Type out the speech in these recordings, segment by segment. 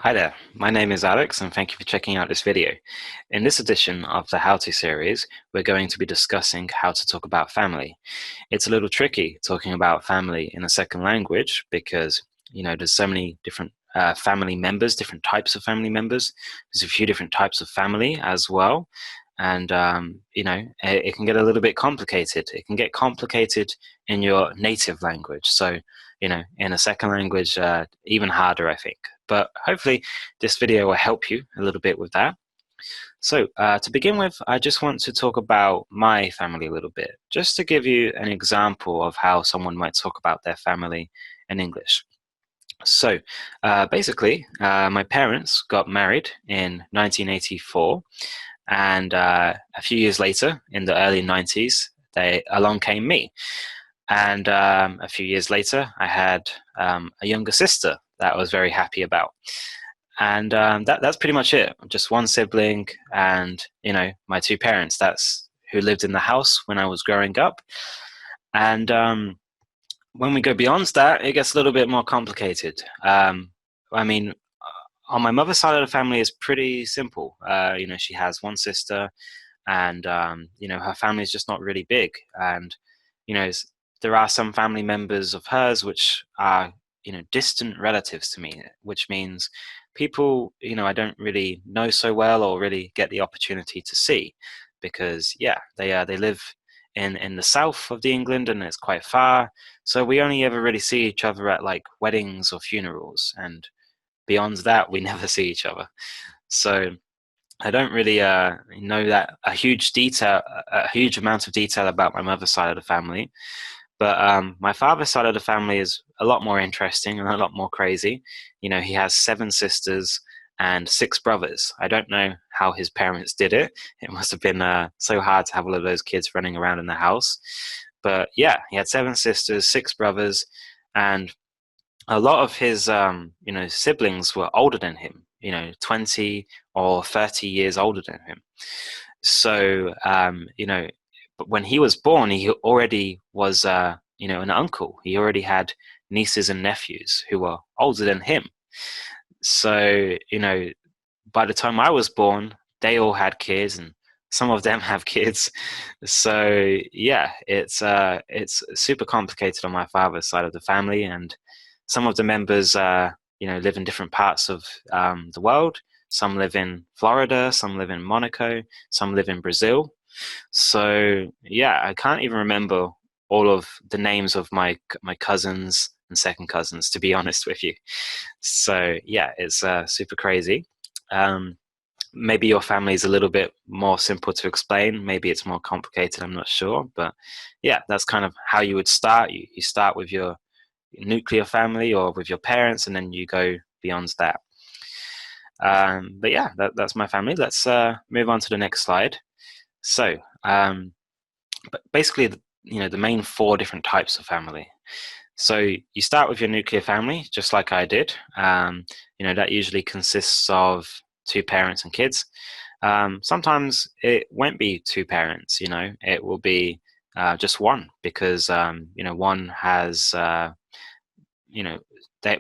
Hi there, my name is Alex and thank you for checking out this video. In this edition of the How To series, we're going to be discussing how to talk about family. It's a little tricky talking about family in a second language because, there's so many different family members, different types of family members. There's a few different types of family as well. And, it can get a little bit complicated. It can get complicated in your native language. So, in a second language, even harder, I think. But hopefully this video will help you a little bit with that. So to begin with, I just want to talk about my family a little bit, just to give you an example of how someone might talk about their family in English. So basically, my parents got married in 1984, and a few years later, in the early 90s, along came me. And a few years later, I had a younger sister that I was very happy about. And that's pretty much it. Just one sibling and, my two parents. That's who lived in the house when I was growing up. And when we go beyond that, it gets a little bit more complicated. I mean, on my mother's side of the family is pretty simple. She has one sister and, her family is just not really big. And, there are some family members of hers which are distant relatives to me, which means people I don't really know so well or really get the opportunity to see, because they live in the south of the England and it's quite far, so we only ever really see each other at like weddings or funerals, and beyond that we never see each other. So I don't really know that a huge amount of detail about my mother's side of the family. But my father's side of the family is a lot more interesting and a lot more crazy. He has 7 sisters and 6 brothers. I don't know how his parents did it. It must have been so hard to have all of those kids running around in the house. But yeah, he had 7 sisters, 6 brothers, and a lot of his siblings were older than him. 20 or 30 years older than him. So but when he was born, he already was, an uncle. He already had nieces and nephews who were older than him. So, by the time I was born, they all had kids, and some of them have kids. So, yeah, it's super complicated on my father's side of the family, and some of the members, live in different parts of the world. Some live in Florida, some live in Monaco, some live in Brazil. So yeah, I can't even remember all of the names of my cousins and second cousins, to be honest with you. So yeah, it's super crazy. Um, Maybe your family is a little bit more simple to explain. Maybe it's more complicated. I'm not sure, but yeah, that's kind of how you would start. You start with your nuclear family or with your parents, and then you go beyond that. But yeah, that's my family. Let's move on to the next slide. So, but basically, the main 4 different types of family. So you start with your nuclear family, just like I did. That usually consists of 2 parents and kids. Sometimes it won't be 2 parents. It will be just one, because one has that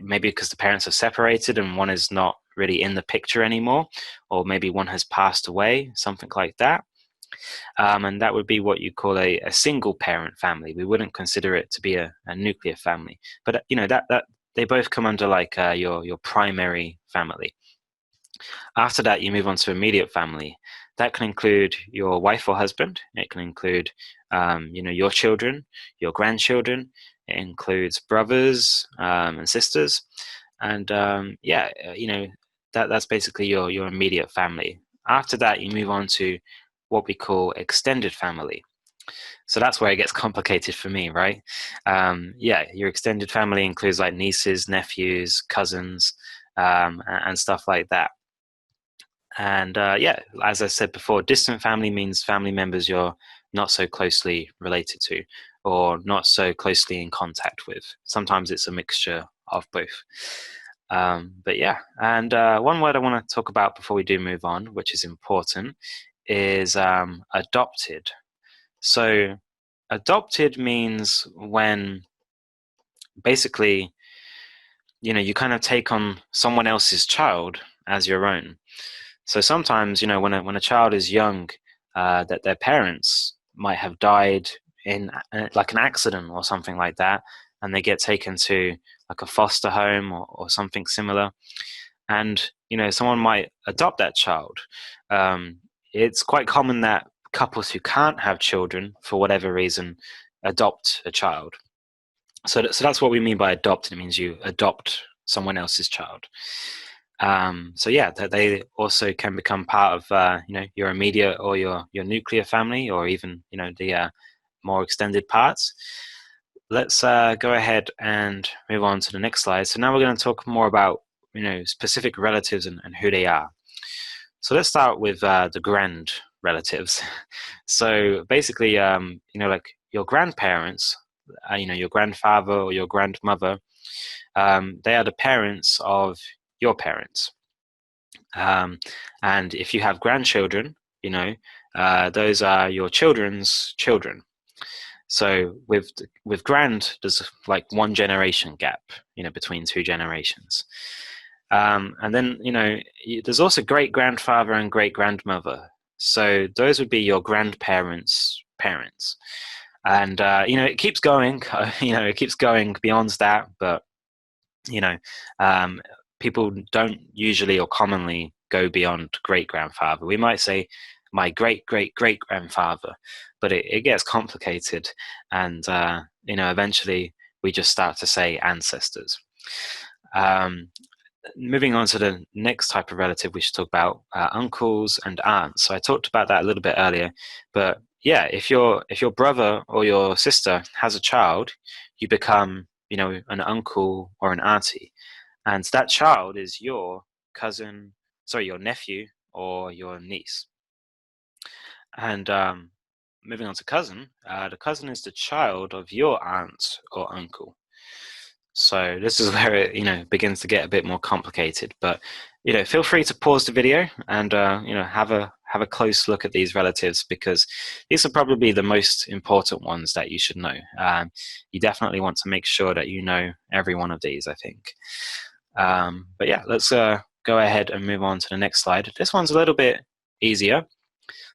maybe because the parents are separated and one is not really in the picture anymore, or maybe one has passed away, something like that. And that would be what you call a single parent family. We wouldn't consider it to be a nuclear family, but that they both come under like your primary family. After that, you move on to immediate family. That can include your wife or husband. It can include your children, your grandchildren. It includes brothers and sisters, and that's basically your immediate family. After that, you move on to what we call extended family. So that's where it gets complicated for me, right? Your extended family includes like nieces, nephews, cousins, and stuff like that. And as I said before, distant family means family members you're not so closely related to or not so closely in contact with. Sometimes it's a mixture of both. But yeah, and one word I want to talk about before we do move on, which is important, is adopted. So adopted means when basically you kind of take on someone else's child as your own. So sometimes, when a child is young, that their parents might have died in like an accident or something like that, and they get taken to like a foster home or something similar, and someone might adopt that child. It's quite common that couples who can't have children for whatever reason adopt a child. So that's what we mean by adopt. It means you adopt someone else's child. So yeah, that they also can become part of your immediate or your nuclear family, or even the more extended parts. Let's go ahead and move on to the next slide. So now we're going to talk more about specific relatives and who they are. So let's start with the grand relatives. So basically, like your grandparents, your grandfather or your grandmother, they are the parents of your parents. And if you have grandchildren, those are your children's children. So with grand, there's like one generation gap, between two generations. And then, there's also great grandfather and great grandmother. So those would be your grandparents' parents. And, it keeps going, it keeps going beyond that. But, people don't usually or commonly go beyond great grandfather. We might say my great great great grandfather, but it gets complicated. And, eventually we just start to say ancestors. Moving on to the next type of relative we should talk about, uncles and aunts. So I talked about that a little bit earlier, but yeah, if your brother or your sister has a child, you become an uncle or an auntie, and that child is your cousin, sorry, your nephew or your niece. And moving on to cousin, the cousin is the child of your aunt or uncle. So this is where it begins to get a bit more complicated. But feel free to pause the video and have a close look at these relatives, because these are probably the most important ones that you should know. You definitely want to make sure that you know every one of these, I think. But yeah, let's go ahead and move on to the next slide. This one's a little bit easier.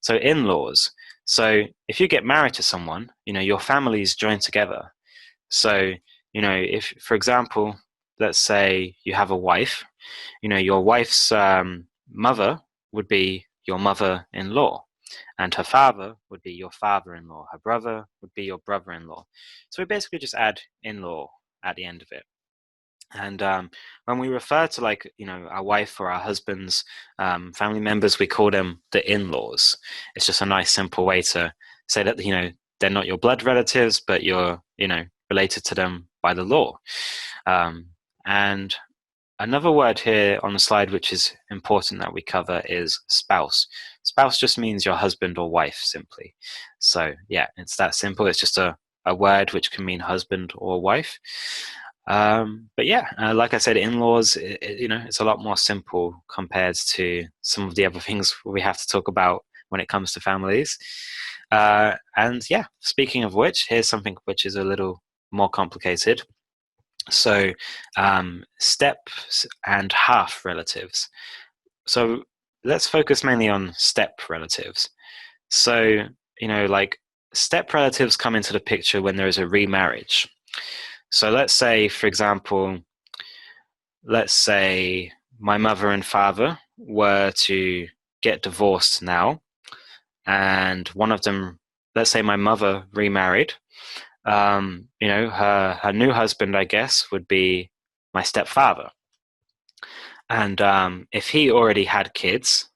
So in-laws. So if you get married to someone, your families join together. So if, for example, let's say you have a wife, your wife's mother would be your mother-in-law, and her father would be your father-in-law. Her brother would be your brother-in-law. So we basically just add in-law at the end of it. And when we refer to our wife or our husband's family members, we call them the in-laws. It's just a nice simple way to say that they're not your blood relatives, but you're related to them by the law. And another word here on the slide which is important that we cover is spouse. Spouse just means your husband or wife, simply. So yeah, it's that simple. It's just a word which can mean husband or wife. But yeah, like I said, in-laws, it's a lot more simple compared to some of the other things we have to talk about when it comes to families. And yeah, speaking of which, here's something which is a little more complicated. So step and half relatives. So let's focus mainly on step relatives. So, like step relatives come into the picture when there is a remarriage. So let's say, for example, let's say my mother and father were to get divorced now, and one of them, let's say my mother remarried, her new husband, I guess, would be my stepfather. And if he already had kids,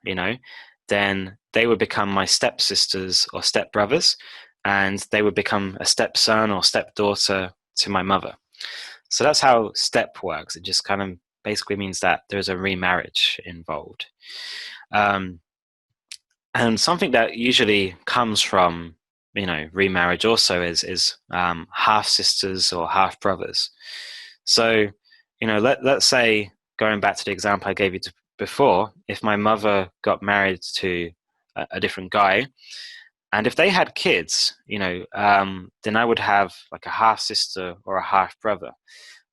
then they would become my stepsisters or stepbrothers, and they would become a stepson or stepdaughter to my mother. So that's how step works. It just kind of basically means that there's a remarriage involved. And something that usually comes from remarriage also is half sisters or half brothers. So let's say, going back to the example I gave you before, if my mother got married to a different guy, and if they had kids, then I would have like a half sister or a half brother.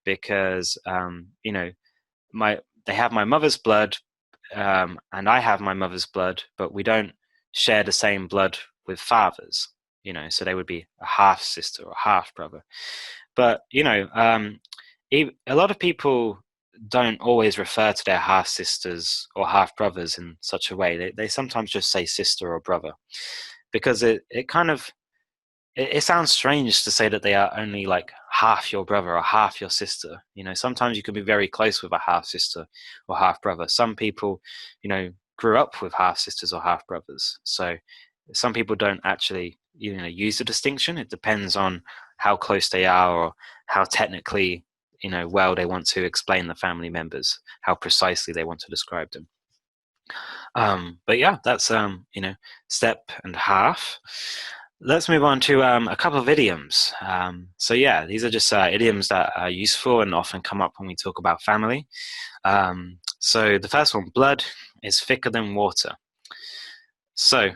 because they have my mother's blood, and I have my mother's blood, but we don't share the same blood with fathers. So they would be a half sister or half brother. But a lot of people don't always refer to their half sisters or half brothers in such a way. They sometimes just say sister or brother, because it sounds strange to say that they are only like half your brother or half your sister. Sometimes you can be very close with a half sister or half brother. Some people, grew up with half sisters or half brothers. So some people don't actually, use the distinction. It depends on how close they are, or how technically, well they want to explain the family members, how precisely they want to describe them. But yeah, that's step and half. Let's move on to a couple of idioms. So yeah, these are just idioms that are useful and often come up when we talk about family. So the first one, blood is thicker than water. So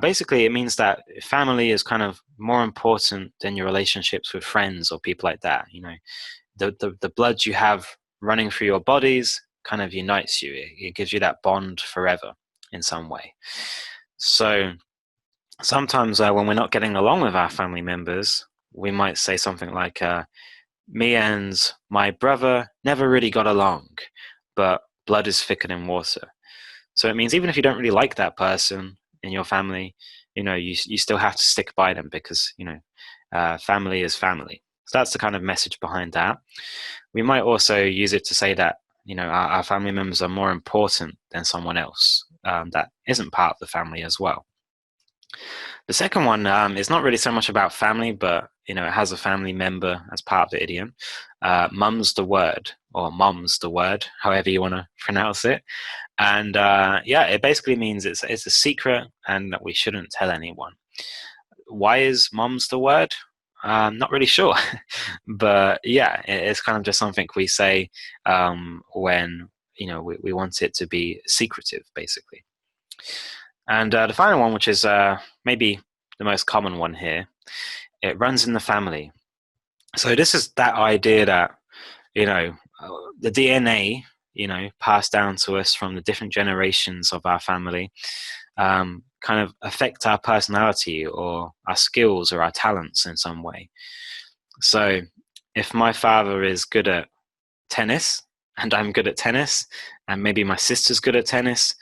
basically it means that family is kind of more important than your relationships with friends or people like that. The blood you have running through your bodies kind of unites you. It gives you that bond forever in some way. So sometimes when we're not getting along with our family members, we might say something like, me and my brother never really got along, but blood is thicker than water. So it means even if you don't really like that person in your family, you still have to stick by them, because family is family. So that's the kind of message behind that. We might also use it to say that our family members are more important than someone else that isn't part of the family as well. The second one is not really so much about family, but it has a family member as part of the idiom. Mum's the word, or mom's the word, however you want to pronounce it. And it basically means it's a secret and that we shouldn't tell anyone. Why is mom's the word? Not really sure. But yeah, it's kind of just something we say when we want it to be secretive, basically. And the final one, which is maybe the most common one here, it runs in the family. So this is that idea that the DNA passed down to us from the different generations of our family kind of affect our personality or our skills or our talents in some way. So if my father is good at tennis and I'm good at tennis, and maybe my sister's good at tennis,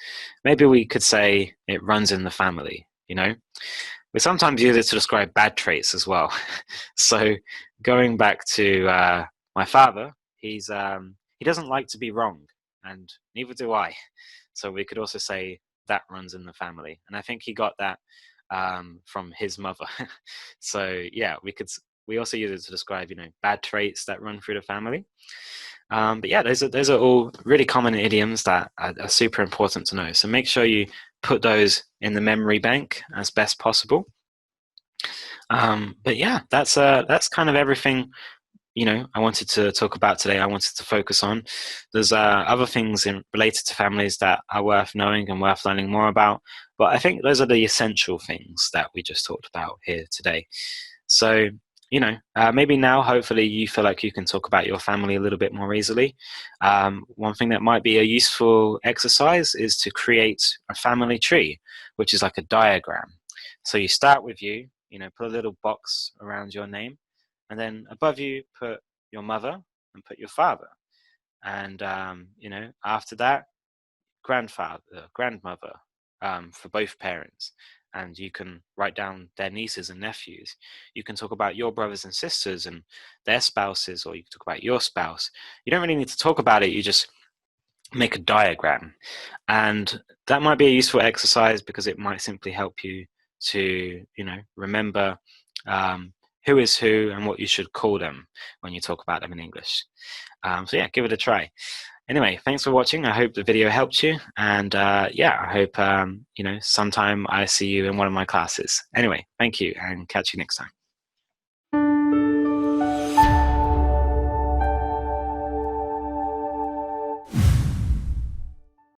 maybe we could say it runs in the family. We sometimes use it to describe bad traits as well. So going back to my father, he doesn't like to be wrong, and neither do I. So we could also say that runs in the family, and I think he got that from his mother. So yeah, we also use it to describe bad traits that run through the family. But yeah, those are all really common idioms that are super important to know. So make sure you put those in the memory bank as best possible. But yeah, that's kind of everything I wanted to talk about today. I wanted to focus on. There's other things related to families that are worth knowing and worth learning more about, but I think those are the essential things that we just talked about here today. So maybe now, hopefully, you feel like you can talk about your family a little bit more easily. One thing that might be a useful exercise is to create a family tree, which is like a diagram. So you start with you, put a little box around your name, and then above you put your mother and put your father. And, after that, grandfather, grandmother, for both parents. And you can write down their nieces and nephews. You can talk about your brothers and sisters and their spouses, or you can talk about your spouse. You don't really need to talk about it. You just make a diagram. And that might be a useful exercise because it might simply help you to, remember who is who and what you should call them when you talk about them in English. So yeah, give it a try. Anyway, thanks for watching. I hope the video helped you. And I hope, sometime I see you in one of my classes. Anyway, thank you and catch you next time.